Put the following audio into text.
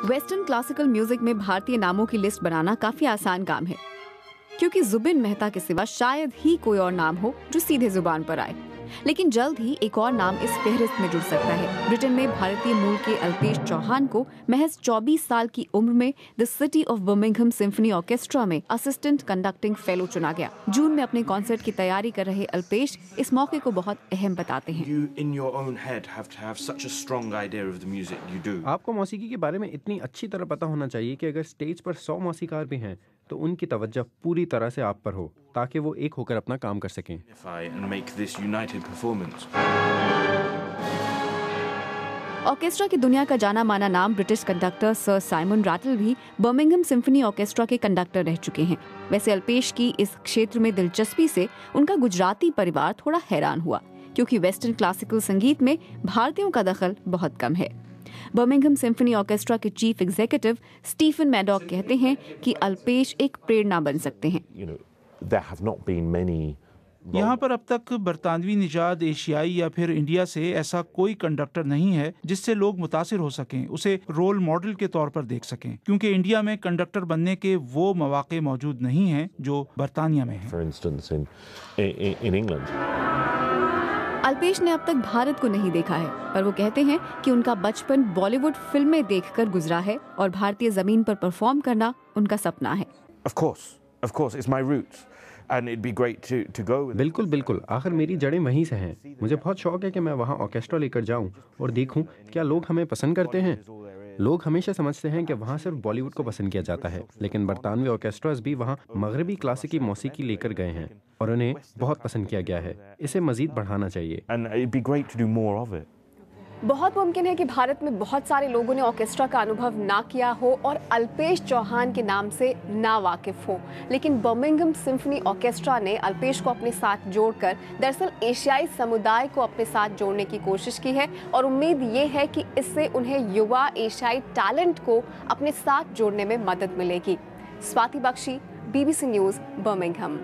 Western classical music में भारतीय नामों की लिस्ट बनाना काफी आसान काम है, क्योंकि जुबिन मेहता के सिवा शायद ही कोई और नाम हो जो सीधे जुबान पर आए। लेकिन जल्द ही एक और नाम इस फहरिस्त में जुड़ सकता है। ब्रिटेन में भारतीय मूल के अल्पेश चौहान को महज 24 साल की उम्र में the city of Birmingham Symphony orchestra में असिस्टेंट कंडक्टिंग फेलो चुना गया। जून में अपने कॉन्सर्ट की तैयारी कर रहे अल्पेश इस मौके को बहुत अहम बताते हैं। आपको मौसीकी के बारे में इतनी अच्छी तरह पता होना चाहिए कि अगर स्टेज पर 100 मौसीकार भी हैं तो उनकी तवज्जो पूरी तरह से आप पर हो, ताकि वो एक होकर अपना काम कर सकें। ऑर्केस्ट्रा की दुनिया का जाना माना नाम British conductor Sir Simon Rattle भी बर्मिंघम सिम्फनी ऑर्केस्ट्रा के कंडक्टर रह चुके हैं। वैसे अल्पेश की इस क्षेत्र में दिलचस्पी से उनका गुजराती परिवार थोड़ा हैरान हुआ, क्योंकि वेस्टर्न क्लासिकल संगीत में भारतीयों का दखल बहुत कम है। बर्मिंघम सिम्फनी ऑर्केस्ट्रा के चीफ एग्जीक्यूटिव स्टीफन मैडॉक कहते हैं कि अल्पेश एक प्रेरणा बन सकते हैं। यहाँ पर अब तक बरतानवी निजात एशियाई या फिर इंडिया से ऐसा कोई कंडक्टर नहीं है जिससे लोग मुतासिर हो सकें, उसे रोल मॉडल के तौर पर देख सकें, क्योंकि इंडिया में कंडक्टर बनने के वो मौके मौजूद नहीं हैं जो बरतानिया में हैं। अल्पेश ने अब तक भारत को नहीं देखा है, पर वो कहते हैं कि उनका बचपन बॉलीवुड फिल्में देखकर गुजरा है और भारतीय जमीन पर परफॉर्म करना उनका सपना है। बिल्कुल बिल्कुल, आखिर मेरी जड़ें वहीं से हैं। मुझे बहुत शौक है कि मैं वहाँ ऑर्केस्ट्रा लेकर जाऊँ और देखूँ क्या लोग हमें पसंद करते हैं। लोग हमेशा समझते हैं कि वहाँ सिर्फ बॉलीवुड को पसंद किया जाता है, लेकिन बरतानवी ऑर्केस्ट्रास भी वहाँ मगरबी क्लासिकी मौसीकी लेकर गए हैं और उन्हें बहुत पसंद किया गया है। इसे मजीद बढ़ाना चाहिए। बहुत मुमकिन है कि भारत में बहुत सारे लोगों ने ऑर्केस्ट्रा का अनुभव ना किया हो और अल्पेश चौहान के नाम से ना वाकिफ हो, लेकिन बर्मिंघम सिम्फनी ऑर्केस्ट्रा ने अल्पेश को अपने साथ जोड़कर दरअसल एशियाई समुदाय को अपने साथ जोड़ने की कोशिश की है और उम्मीद ये है कि इससे उन्हें युवा एशियाई टैलेंट को अपने साथ जोड़ने में मदद मिलेगी। Swati Bakshi, BBC news, Birmingham.